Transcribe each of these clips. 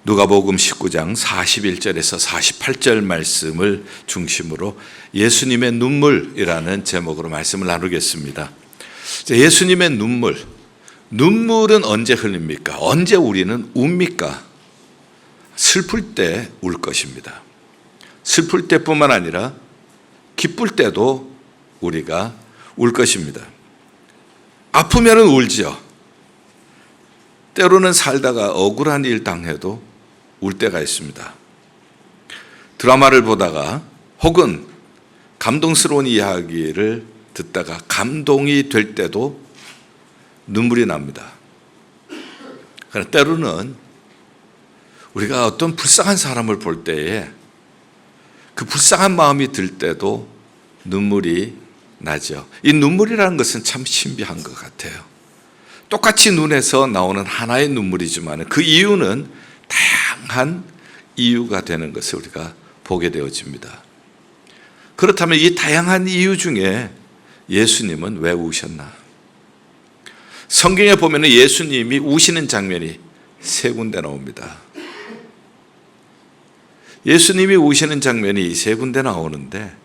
누가복음 19장 41절에서 48절 말씀을 중심으로 예수님의 눈물이라는 제목으로 말씀을 나누겠습니다. 예수님의 눈물은 언제 흘립니까? 언제 우리는 웁니까? 슬플 때 울 것입니다. 슬플 때뿐만 아니라 기쁠 때도 우리가 울 것입니다. 아프면 울지요. 때로는 살다가 억울한 일 당해도 울 때가 있습니다. 드라마를 보다가 혹은 감동스러운 이야기를 듣다가 감동이 될 때도 눈물이 납니다. 그러나 때로는 우리가 어떤 불쌍한 사람을 볼 때에 그 불쌍한 마음이 들 때도 눈물이 나죠. 이 눈물이라는 것은 참 신비한 것 같아요. 똑같이 눈에서 나오는 하나의 눈물이지만 그 이유는 다양한 이유가 되는 것을 우리가 보게 되어집니다. 그렇다면 이 다양한 이유 중에 예수님은 왜 우셨나? 성경에 보면 예수님이 우시는 장면이 세 군데 나옵니다. 예수님이 우시는 장면이 세 군데 나오는데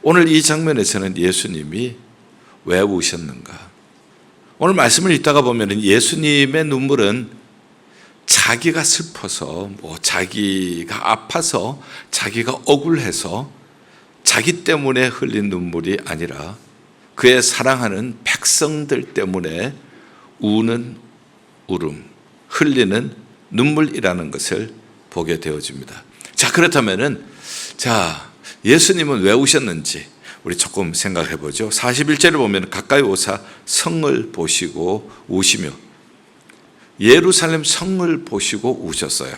오늘 이 장면에서는 예수님이 왜 우셨는가? 오늘 말씀을 읽다가 보면 예수님의 눈물은 자기가 슬퍼서, 자기가 아파서, 자기가 억울해서 자기 때문에 흘린 눈물이 아니라 그의 사랑하는 백성들 때문에 우는 울음, 흘리는 눈물이라는 것을 보게 되어집니다. 자, 그렇다면은, 예수님은 왜 우셨는지 우리 조금 생각해 보죠. 41절을 보면 가까이 오사 성을 보시고 우시며 예루살렘 성을 보시고 우셨어요.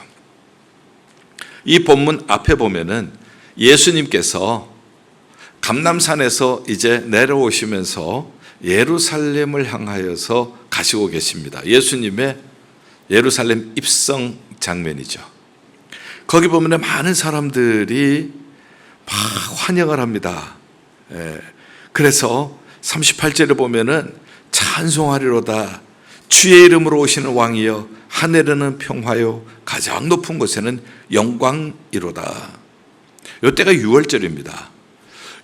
이 본문 앞에 보면은 예수님께서 감람산에서 이제 내려오시면서 예루살렘을 향하여서 가시고 계십니다. 예수님의 예루살렘 입성 장면이죠. 거기 보면 많은 사람들이 막 환영을 합니다. 그래서 38절에 보면은 찬송하리로다 주의 이름으로 오시는 왕이여 하늘에는 평화요 가장 높은 곳에는 영광이로다. 이때가 6월절입니다.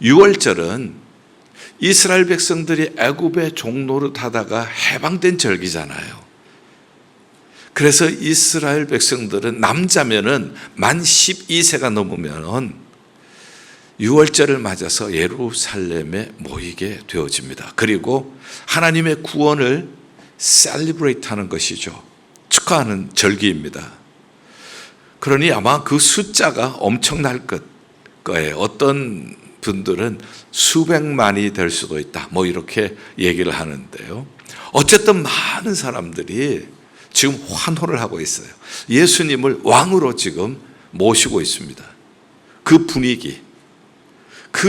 6월절은 이스라엘 백성들이 애굽의 종노릇하다가 해방된 절기잖아요. 그래서 이스라엘 백성들은 남자면은 만 12세가 넘으면 6월절을 맞아서 예루살렘에 모이게 되어집니다. 그리고 하나님의 구원을 셀리브레이트 하는 것이죠. 축하하는 절기입니다. 그러니 아마 그 숫자가 엄청날 거예요. 어떤 분들은 수백만이 될 수도 있다. 이렇게 얘기를 하는데요. 어쨌든 많은 사람들이 지금 환호를 하고 있어요. 예수님을 왕으로 지금 모시고 있습니다. 그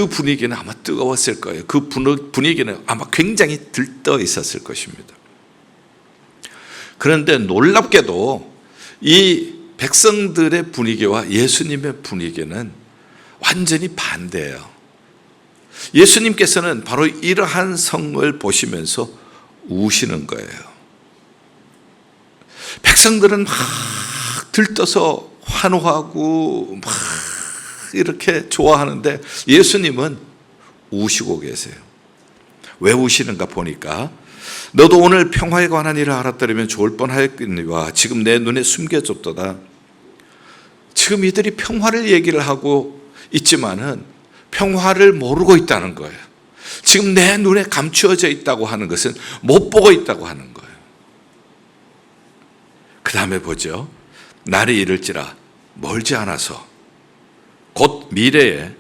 분위기는 아마 뜨거웠을 거예요. 그 분위기는 아마 굉장히 들떠 있었을 것입니다. 그런데 놀랍게도 이 백성들의 분위기와 예수님의 분위기는 완전히 반대예요. 예수님께서는 바로 이러한 성을 보시면서 우시는 거예요. 백성들은 막 들떠서 환호하고 막 이렇게 좋아하는데 예수님은 우시고 계세요. 왜 우시는가 보니까 너도 오늘 평화에 관한 일을 알았더라면 좋을 뻔하였겠니와 지금 내 눈에 숨겨졌도다. 지금 이들이 평화를 얘기를 하고 있지만은 평화를 모르고 있다는 거예요. 지금 내 눈에 감추어져 있다고 하는 것은 못 보고 있다고 하는 거예요. 그 다음에 보죠. 날이 이를지라 멀지 않아서 곧 미래에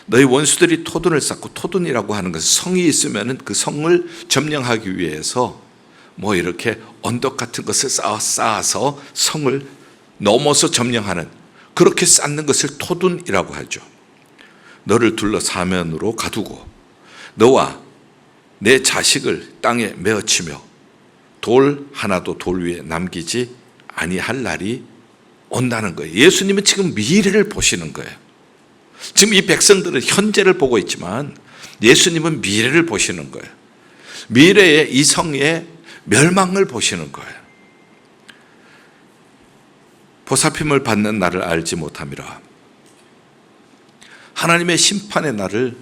너희 원수들이 토둔을 쌓고, 토둔이라고 하는 것은 성이 있으면 그 성을 점령하기 위해서 이렇게 언덕 같은 것을 쌓아서 성을 넘어서 점령하는, 그렇게 쌓는 것을 토둔이라고 하죠. 너를 둘러 사면으로 가두고 너와 내 자식을 땅에 메어치며 돌 하나도 돌 위에 남기지 아니할 날이 온다는 거예요. 예수님은 지금 미래를 보시는 거예요. 지금 이 백성들은 현재를 보고 있지만 예수님은 미래를 보시는 거예요. 미래의 이 성의 멸망을 보시는 거예요. 보살핌을 받는 날을 알지 못함이라. 하나님의 심판의 날을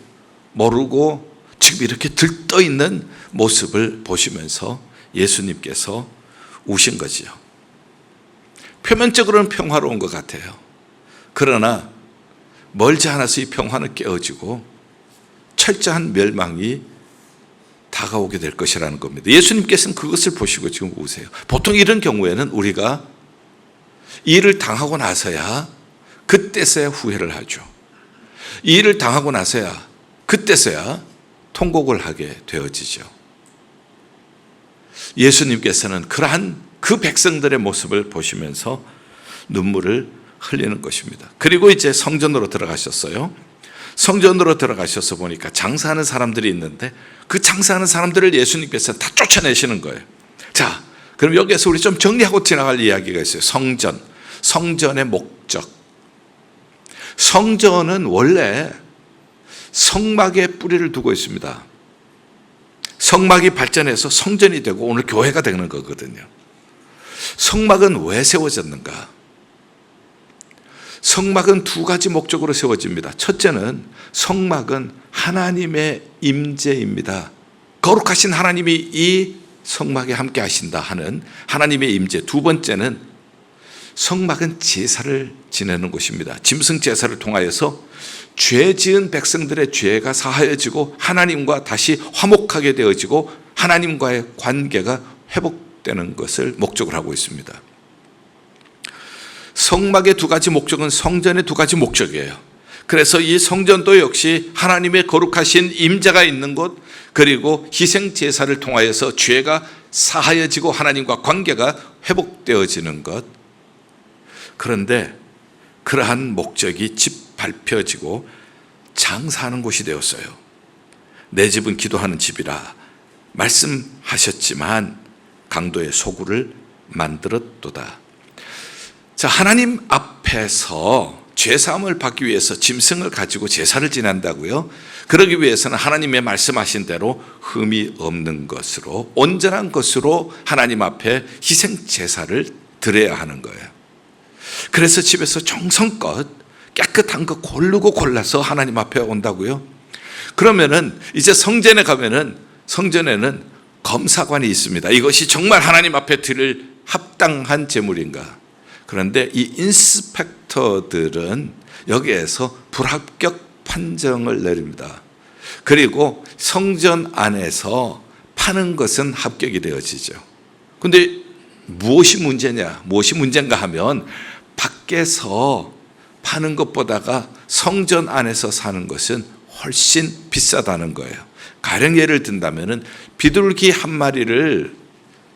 모르고 지금 이렇게 들떠 있는 모습을 보시면서 예수님께서 우신 거지요. 표면적으로는 평화로운 것 같아요. 그러나 멀지 않아서 이 평화는 깨어지고 철저한 멸망이 다가오게 될 것이라는 겁니다. 예수님께서는 그것을 보시고 지금 우세요. 보통 이런 경우에는 우리가 이 일을 당하고 나서야 그때서야 후회를 하죠. 이 일을 당하고 나서야 그때서야 통곡을 하게 되어지죠. 예수님께서는 그러한 그 백성들의 모습을 보시면서 눈물을 흘리는 것입니다. 그리고 이제 성전으로 들어가셨어요. 성전으로 들어가셔서 보니까 장사하는 사람들이 있는데 그 장사하는 사람들을 예수님께서 다 쫓아내시는 거예요. 자, 그럼 여기에서 우리 좀 정리하고 지나갈 이야기가 있어요. 성전, 성전의 목적. 성전은 원래 성막에 뿌리를 두고 있습니다. 성막이 발전해서 성전이 되고 오늘 교회가 되는 거거든요. 성막은 왜 세워졌는가? 성막은 두 가지 목적으로 세워집니다. 첫째는 성막은 하나님의 임재입니다. 거룩하신 하나님이 이 성막에 함께 하신다 하는 하나님의 임재. 두 번째는 성막은 제사를 지내는 곳입니다. 짐승 제사를 통하여서 죄 지은 백성들의 죄가 사하여지고 하나님과 다시 화목하게 되어지고 하나님과의 관계가 회복되는 것을 목적으로 하고 있습니다. 성막의 두 가지 목적은 성전의 두 가지 목적이에요. 그래서 이 성전도 역시 하나님의 거룩하신 임재가 있는 곳, 그리고 희생 제사를 통하여서 죄가 사하여지고 하나님과 관계가 회복되어지는 것. 그런데 그러한 목적이 짓밟혀지고 장사하는 곳이 되었어요. 내 집은 기도하는 집이라 말씀하셨지만 강도의 소굴을 만들었도다. 자, 하나님 앞에서 죄사함을 받기 위해서 짐승을 가지고 제사를 지낸다고요? 그러기 위해서는 하나님의 말씀하신 대로 흠이 없는 것으로, 온전한 것으로 하나님 앞에 희생 제사를 드려야 하는 거예요. 그래서 집에서 정성껏 깨끗한 거 고르고 골라서 하나님 앞에 온다고요? 그러면은 이제 성전에 가면은 성전에는 검사관이 있습니다. 이것이 정말 하나님 앞에 드릴 합당한 제물인가? 그런데 이 인스펙터들은 여기에서 불합격 판정을 내립니다. 그리고 성전 안에서 파는 것은 합격이 되어지죠. 그런데 무엇이 문제냐? 무엇이 문제인가 하면 밖에서 파는 것보다가 성전 안에서 사는 것은 훨씬 비싸다는 거예요. 가령 예를 든다면 비둘기 한 마리를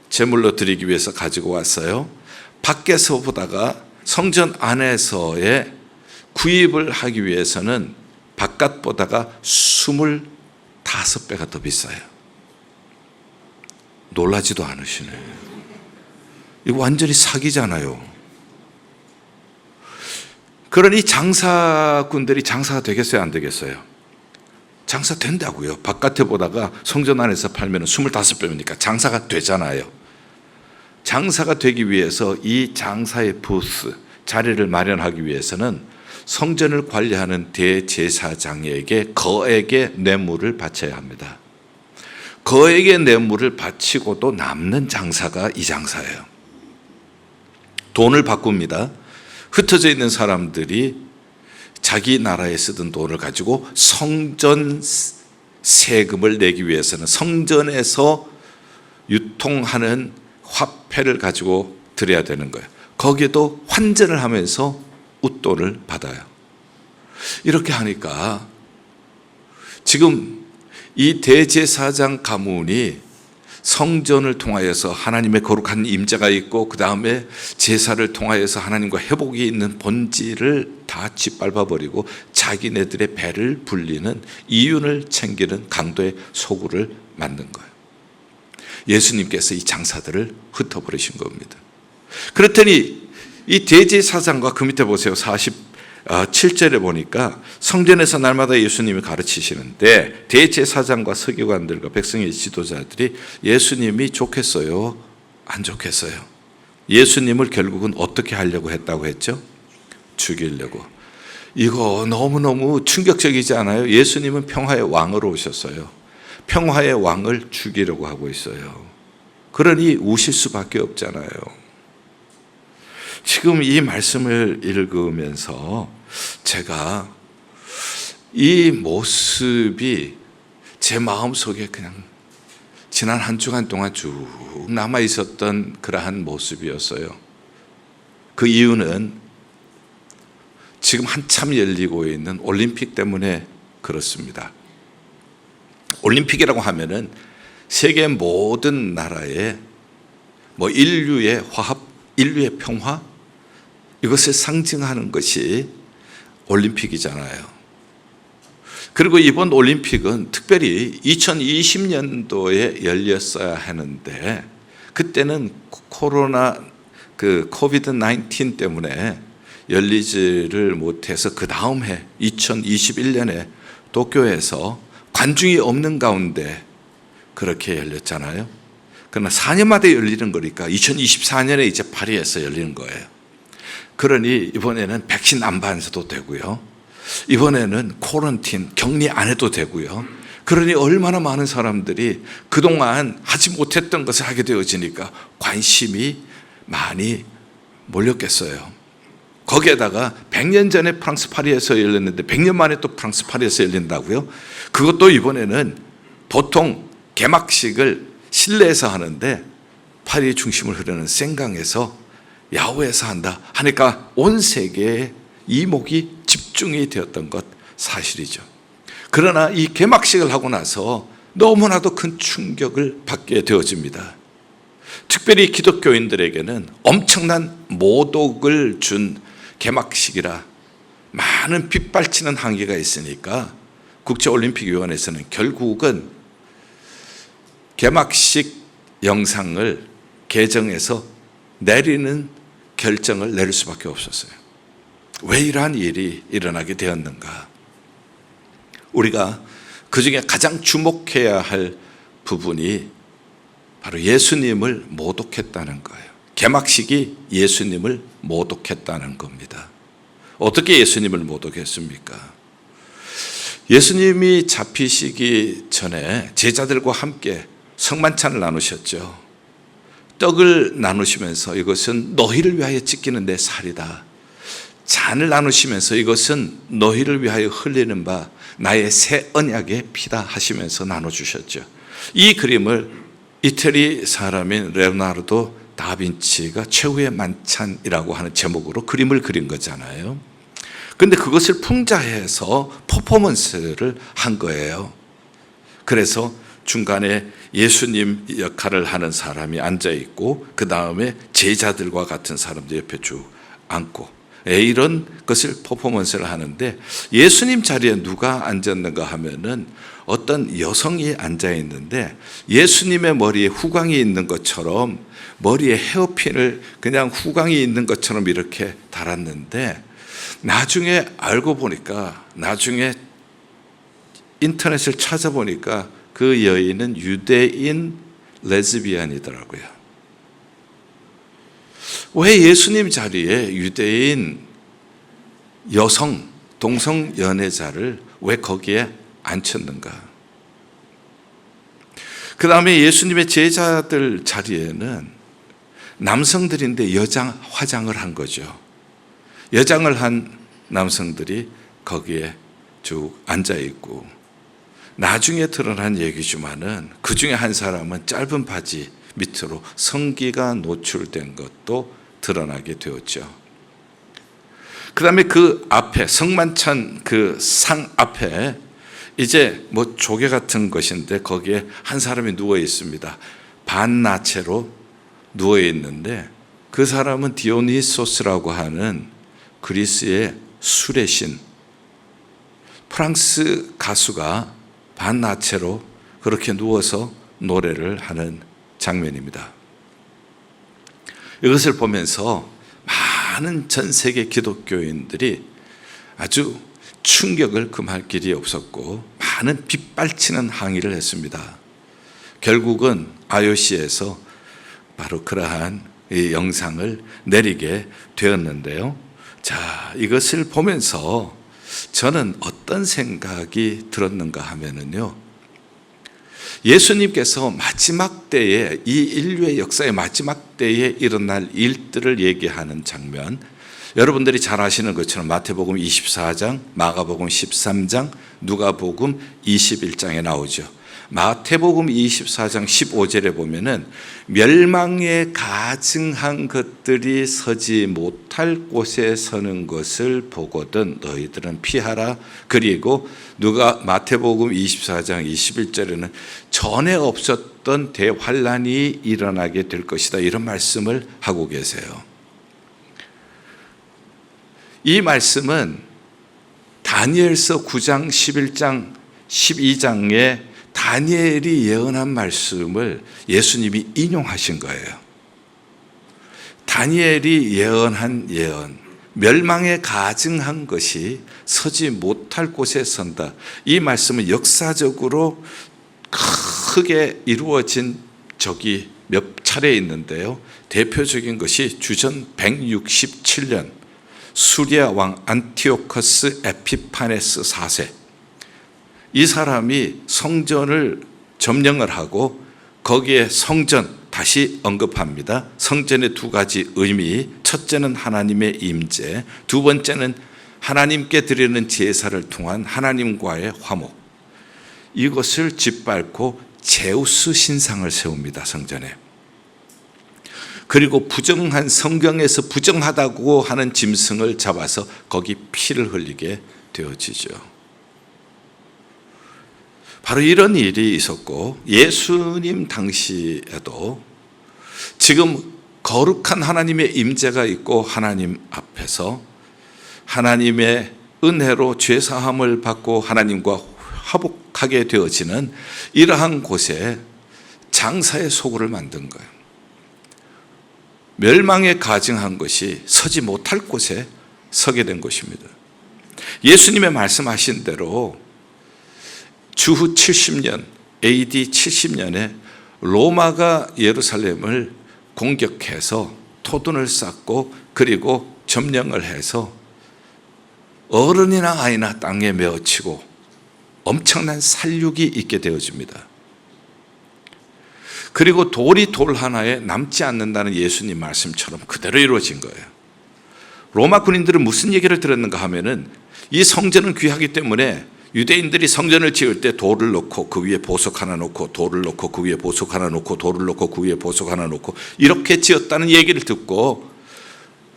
제물로 드리기 위해서 가지고 왔어요. 밖에서 보다가 성전 안에서의 구입을 하기 위해서는 바깥보다가 25배가 더 비싸요. 놀라지도 않으시네. 이거 완전히 사기잖아요. 그러니 장사꾼들이 장사가 되겠어요, 안 되겠어요? 장사 된다고요. 바깥에 보다가 성전 안에서 팔면 25배니까 장사가 되잖아요. 장사가 되기 위해서 이 장사의 부스, 자리를 마련하기 위해서는 성전을 관리하는 대제사장에게 거액의 뇌물을 바쳐야 합니다. 거액의 뇌물을 바치고도 남는 장사가 이 장사예요. 돈을 바꿉니다. 흩어져 있는 사람들이 자기 나라에 쓰던 돈을 가지고 성전 세금을 내기 위해서는 성전에서 유통하는 화폐를 가지고 드려야 되는 거예요. 거기에도 환전을 하면서 웃돈을 받아요. 이렇게 하니까 지금 이 대제사장 가문이 성전을 통하여서 하나님의 거룩한 임재가 있고 그 다음에 제사를 통하여서 하나님과 회복이 있는 본질을 다 짓밟아버리고 자기네들의 배를 불리는 이윤을 챙기는 강도의 소굴을 만든 거예요. 예수님께서 이 장사들을 흩어버리신 겁니다. 그렇더니 이 대제사장과 그 밑에 보세요. 47절에 보니까 성전에서 날마다 예수님이 가르치시는데 대제사장과 서기관들과 백성의 지도자들이 예수님이 좋겠어요? 안 좋겠어요? 예수님을 결국은 어떻게 하려고 했다고 했죠? 죽이려고. 이거 너무너무 충격적이지 않아요? 예수님은 평화의 왕으로 오셨어요. 평화의 왕을 죽이려고 하고 있어요. 그러니 우실 수밖에 없잖아요. 지금 이 말씀을 읽으면서 제가 이 모습이 제 마음속에 그냥 지난 한 주간 동안 쭉 남아 있었던 그러한 모습이었어요. 그 이유는 지금 한참 열리고 있는 올림픽 때문에 그렇습니다. 올림픽이라고 하면은 세계 모든 나라의 인류의 화합, 인류의 평화, 이것을 상징하는 것이 올림픽이잖아요. 그리고 이번 올림픽은 특별히 2020년도에 열렸어야 하는데 그때는 코로나 코비드 19 때문에 열리지를 못해서 그 다음 해 2021년에 도쿄에서 관중이 없는 가운데 그렇게 열렸잖아요. 그러나 4년마다 열리는 거니까 2024년에 이제 파리에서 열리는 거예요. 그러니 이번에는 백신 안 받아도 되고요. 이번에는 코런틴, 격리 안 해도 되고요. 그러니 얼마나 많은 사람들이 그동안 하지 못했던 것을 하게 되어지니까 관심이 많이 몰렸겠어요. 거기에다가 100년 전에 프랑스 파리에서 열렸는데 100년 만에 또 프랑스 파리에서 열린다고요? 그것도 이번에는 보통 개막식을 실내에서 하는데 파리 중심을 흐르는 생강에서 야외에서 한다 하니까 온 세계에 이목이 집중이 되었던 것 사실이죠. 그러나 이 개막식을 하고 나서 너무나도 큰 충격을 받게 되어집니다. 특별히 기독교인들에게는 엄청난 모독을 준 개막식이라 많은 빗발치는 항의가 있으니까 국제올림픽위원회에서는 결국은 개막식 영상을 개정해서 내리는 결정을 내릴 수밖에 없었어요. 왜 이러한 일이 일어나게 되었는가? 우리가 그중에 가장 주목해야 할 부분이 바로 예수님을 모독했다는 거예요. 개막식이 예수님을 모독했다는 겁니다. 어떻게 예수님을 모독했습니까? 예수님이 잡히시기 전에 제자들과 함께 성만찬을 나누셨죠. 떡을 나누시면서 이것은 너희를 위하여 찢기는 내 살이다. 잔을 나누시면서 이것은 너희를 위하여 흘리는 바 나의 새 언약의 피다 하시면서 나눠주셨죠. 이 그림을 이태리 사람인 레오나르도 다빈치가 최후의 만찬이라고 하는 제목으로 그림을 그린 거잖아요. 그런데 그것을 풍자해서 퍼포먼스를 한 거예요. 그래서 중간에 예수님 역할을 하는 사람이 앉아있고 그 다음에 제자들과 같은 사람들 옆에 쭉 앉고 이런 것을 퍼포먼스를 하는데 예수님 자리에 누가 앉았는가 하면은 어떤 여성이 앉아있는데 예수님의 머리에 후광이 있는 것처럼 머리에 헤어핀을 그냥 후광이 있는 것처럼 이렇게 달았는데 나중에 알고 보니까 나중에 인터넷을 찾아보니까 그 여인은 유대인 레즈비안이더라고요. 왜 예수님 자리에 유대인 여성 동성 연애자를 왜 거기에 앉혔는가? 그 다음에 예수님의 제자들 자리에는 남성들인데 여장 화장을 한 거죠. 여장을 한 남성들이 거기에 쭉 앉아 있고 나중에 드러난 얘기지만은 그 중에 한 사람은 짧은 바지 밑으로 성기가 노출된 것도 드러나게 되었죠. 그 다음에 그 앞에 성만찬 그 상 앞에 이제 조개 같은 것인데 거기에 한 사람이 누워 있습니다. 반나체로 누워 있는데 그 사람은 디오니소스라고 하는 그리스의 술의 신, 프랑스 가수가 반나체로 그렇게 누워서 노래를 하는 장면입니다. 이것을 보면서 많은 전 세계 기독교인들이 아주 충격을 금할 길이 없었고 많은 빗발치는 항의를 했습니다. 결국은 IOC에서 바로 그러한 이 영상을 내리게 되었는데요. 자, 이것을 보면서 저는 어떤 생각이 들었는가 하면은요, 예수님께서 마지막 때에, 이 인류의 역사의 마지막 때에 일어날 일들을 얘기하는 장면, 여러분들이 잘 아시는 것처럼 마태복음 24장, 마가복음 13장, 누가복음 21장에 나오죠. 마태복음 24장 15절에 보면은 멸망에 가증한 것들이 서지 못할 곳에 서는 것을 보거든 너희들은 피하라. 그리고 마태복음 24장 21절에는 전에 없었던 대환란이 일어나게 될 것이다, 이런 말씀을 하고 계세요. 이 말씀은 다니엘서 9장, 11장, 12장에 다니엘이 예언한 말씀을 예수님이 인용하신 거예요. 다니엘이 예언한 예언, 멸망에 가증한 것이 서지 못할 곳에 선다. 이 말씀은 역사적으로 크게 이루어진 적이 몇 차례 있는데요. 대표적인 것이 주전 167년 수리아 왕 안티오커스 에피파네스 4세, 이 사람이 성전을 점령을 하고 거기에 성전, 다시 언급합니다. 성전의 두 가지 의미, 첫째는 하나님의 임재, 두 번째는 하나님께 드리는 제사를 통한 하나님과의 화목, 이것을 짓밟고 제우스 신상을 세웁니다, 성전에. 그리고 부정한, 성경에서 부정하다고 하는 짐승을 잡아서 거기 피를 흘리게 되어지죠. 바로 이런 일이 있었고, 예수님 당시에도 지금 거룩한 하나님의 임재가 있고 하나님 앞에서 하나님의 은혜로 죄사함을 받고 하나님과 화복하게 되어지는 이러한 곳에 장사의 소굴을 만든 거예요. 멸망에 가증한 것이 서지 못할 곳에 서게 된 것입니다. 예수님의 말씀하신 대로 주후 70년, AD 70년에 로마가 예루살렘을 공격해서 토둔을 쌓고 그리고 점령을 해서 어른이나 아이나 땅에 메어치고 엄청난 살육이 있게 되어집니다. 그리고 돌이 돌 하나에 남지 않는다는 예수님 말씀처럼 그대로 이루어진 거예요. 로마 군인들은 무슨 얘기를 들었는가 하면은 이 성전은 귀하기 때문에 유대인들이 성전을 지을 때 돌을 놓고 그 위에 보석 하나 놓고 돌을 놓고 그 위에 보석 하나 놓고 돌을 놓고 그 위에 보석 하나 놓고 이렇게 지었다는 얘기를 듣고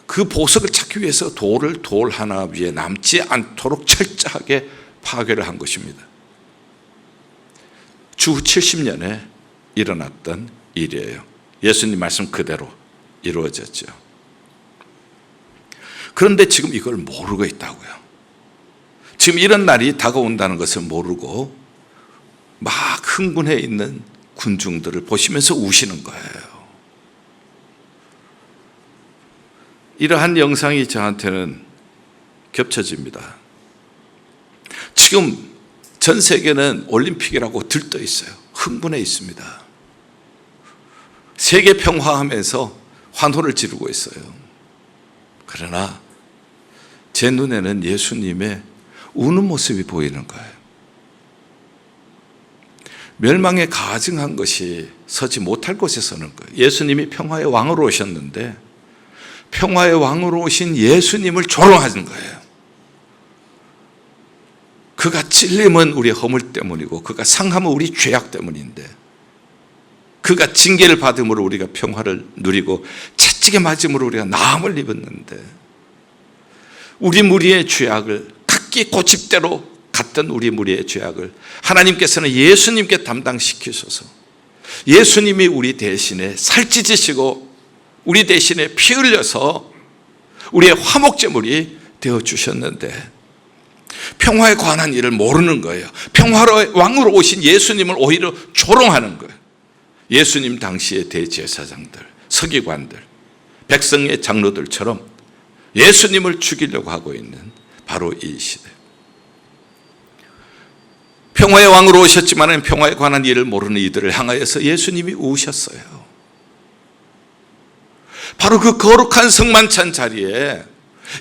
그 보석을 찾기 위해서 돌을 돌 하나 위에 남지 않도록 철저하게 파괴를 한 것입니다. 주후 70년에 일어났던 일이에요. 예수님 말씀 그대로 이루어졌죠. 그런데 지금 이걸 모르고 있다고요. 지금 이런 날이 다가온다는 것을 모르고 막 흥분해 있는 군중들을 보시면서 우시는 거예요. 이러한 영상이 저한테는 겹쳐집니다. 지금 전 세계는 올림픽이라고 들떠 있어요. 흥분해 있습니다. 세계 평화하면서 환호를 지르고 있어요. 그러나 제 눈에는 예수님의 우는 모습이 보이는 거예요. 멸망에 가증한 것이 서지 못할 곳에 서는 거예요. 예수님이 평화의 왕으로 오셨는데 평화의 왕으로 오신 예수님을 조롱하는 거예요. 그가 찔림은 우리의 허물 때문이고 그가 상함은 우리 죄악 때문인데 그가 징계를 받음으로 우리가 평화를 누리고 채찍에 맞음으로 우리가 나음을 입었는데 우리 무리의 죄악을 각기 고집대로 갔던 우리 무리의 죄악을 하나님께서는 예수님께 담당시키셔서 예수님이 우리 대신에 살찌지시고 우리 대신에 피 흘려서 우리의 화목제물이 되어주셨는데 평화에 관한 일을 모르는 거예요. 평화의 왕으로 오신 예수님을 오히려 조롱하는 거예요. 예수님 당시의 대제사장들, 서기관들, 백성의 장로들처럼 예수님을 죽이려고 하고 있는 바로 이 시대. 평화의 왕으로 오셨지만 평화에 관한 일을 모르는 이들을 향하여서 예수님이 우셨어요. 바로 그 거룩한 성만찬 자리에,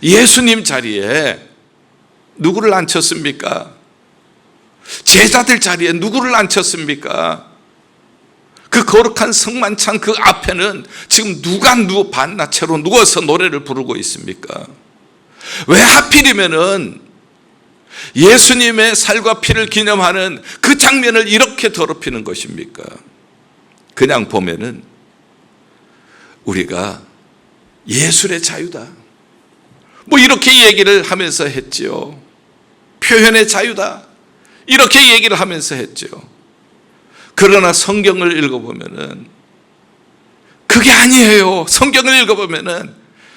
예수님 자리에 누구를 앉혔습니까? 제자들 자리에 누구를 앉혔습니까? 그 거룩한 성만찬 그 앞에는 지금 누가 반나체로 누워서 노래를 부르고 있습니까? 왜 하필이면은 예수님의 살과 피를 기념하는 그 장면을 이렇게 더럽히는 것입니까? 그냥 보면은 우리가 예술의 자유다, 뭐 이렇게 얘기를 하면서 했지요. 표현의 자유다, 이렇게 얘기를 하면서 했죠. 그러나 성경을 읽어보면은 그게 아니에요. 성경을 읽어보면은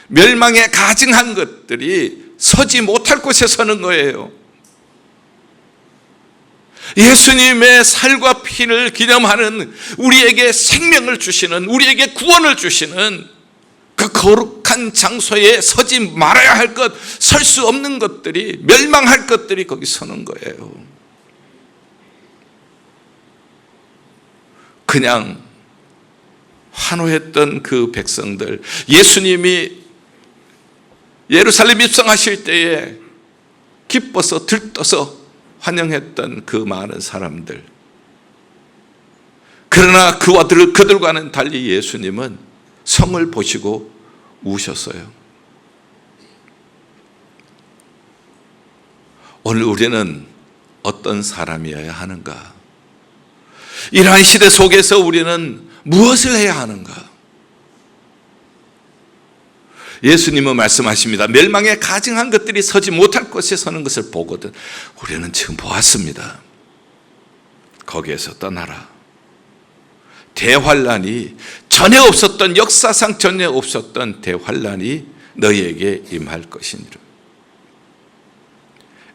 멸망에 가증한 것들이 서지 못할 곳에 서는 거예요. 예수님의 살과 피를 기념하는, 우리에게 생명을 주시는, 우리에게 구원을 주시는 그 거룩한 장소에 서지 말아야 할 것, 설 수 없는 것들이, 멸망할 것들이 거기 서는 거예요. 그냥 환호했던 그 백성들, 예수님이 예루살렘 입성하실 때에 기뻐서 들떠서 환영했던 그 많은 사람들, 그러나 그들과는 달리 예수님은 성을 보시고 우셨어요. 오늘 우리는 어떤 사람이어야 하는가? 이러한 시대 속에서 우리는 무엇을 해야 하는가? 예수님은 말씀하십니다. 멸망에 가증한 것들이 서지 못할 곳에 서는 것을 보거든 우리는 지금 보았습니다. 거기에서 떠나라. 대환란이 전에 없었던, 역사상 전에 없었던 대환란이 너희에게 임할 것이니라.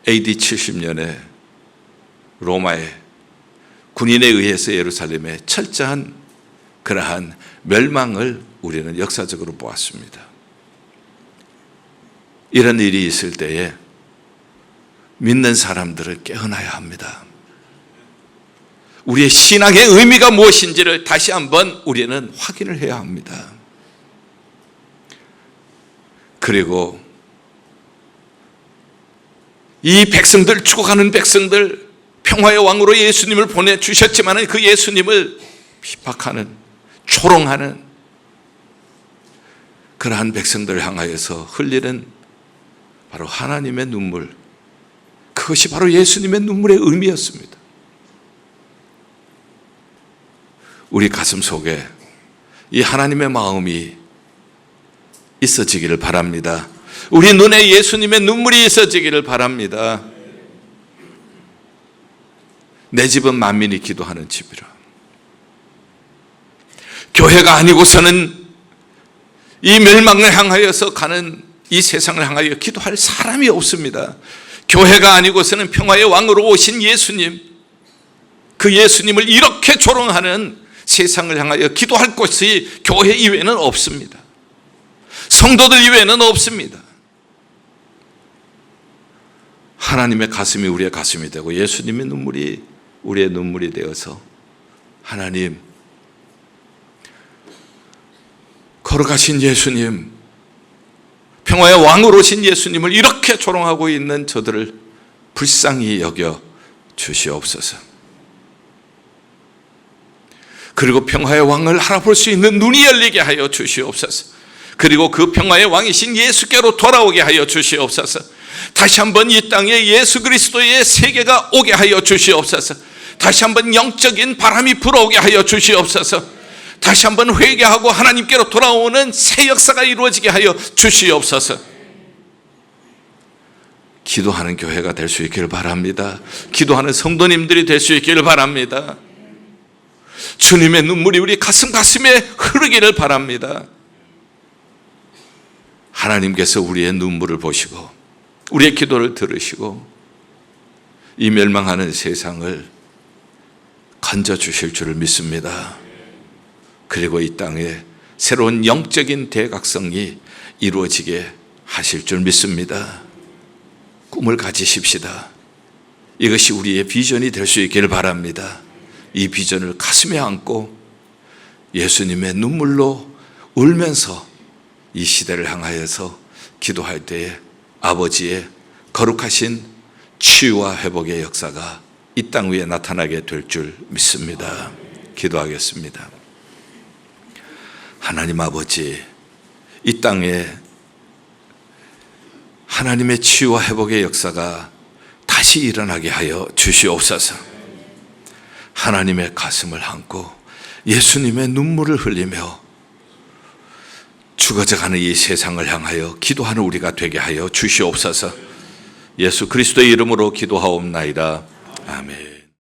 AD 70년에 로마의 군인에 의해서 예루살렘에 철저한 그러한 멸망을 우리는 역사적으로 보았습니다. 이런 일이 있을 때에 믿는 사람들을 깨어나야 합니다. 우리의 신앙의 의미가 무엇인지를 다시 한번 우리는 확인을 해야 합니다. 그리고 이 백성들, 죽어가는 백성들, 평화의 왕으로 예수님을 보내주셨지만 그 예수님을 핍박하는, 조롱하는 그러한 백성들을 향하여서 흘리는 바로 하나님의 눈물, 그것이 바로 예수님의 눈물의 의미였습니다. 우리 가슴 속에 이 하나님의 마음이 있어지기를 바랍니다. 우리 눈에 예수님의 눈물이 있어지기를 바랍니다. 내 집은 만민이 기도하는 집이라. 교회가 아니고서는 이 멸망을 향하여서 가는 이 세상을 향하여 기도할 사람이 없습니다. 교회가 아니고서는 평화의 왕으로 오신 예수님, 그 예수님을 이렇게 조롱하는 세상을 향하여 기도할 곳이 교회 이외에는 없습니다. 성도들 이외에는 없습니다. 하나님의 가슴이 우리의 가슴이 되고 예수님의 눈물이 우리의 눈물이 되어서, 하나님, 걸어가신 예수님, 평화의 왕으로 오신 예수님을 이렇게 조롱하고 있는 저들을 불쌍히 여겨 주시옵소서. 그리고 평화의 왕을 알아볼 수 있는 눈이 열리게 하여 주시옵소서. 그리고 그 평화의 왕이신 예수께로 돌아오게 하여 주시옵소서. 다시 한번 이 땅에 예수 그리스도의 세계가 오게 하여 주시옵소서. 다시 한번 영적인 바람이 불어오게 하여 주시옵소서. 다시 한번 회개하고 하나님께로 돌아오는 새 역사가 이루어지게 하여 주시옵소서. 기도하는 교회가 될 수 있기를 바랍니다. 기도하는 성도님들이 될 수 있기를 바랍니다. 주님의 눈물이 우리 가슴에 흐르기를 바랍니다. 하나님께서 우리의 눈물을 보시고 우리의 기도를 들으시고 이 멸망하는 세상을 건져주실 줄을 믿습니다. 그리고 이 땅에 새로운 영적인 대각성이 이루어지게 하실 줄 믿습니다. 꿈을 가지십시다. 이것이 우리의 비전이 될 수 있기를 바랍니다. 이 비전을 가슴에 안고 예수님의 눈물로 울면서 이 시대를 향하여서 기도할 때에 아버지의 거룩하신 치유와 회복의 역사가 이 땅 위에 나타나게 될 줄 믿습니다. 기도하겠습니다. 하나님 아버지, 이 땅에 하나님의 치유와 회복의 역사가 다시 일어나게 하여 주시옵소서. 하나님의 가슴을 안고 예수님의 눈물을 흘리며 죽어져가는 이 세상을 향하여 기도하는 우리가 되게 하여 주시옵소서. 예수 그리스도의 이름으로 기도하옵나이다. 아멘.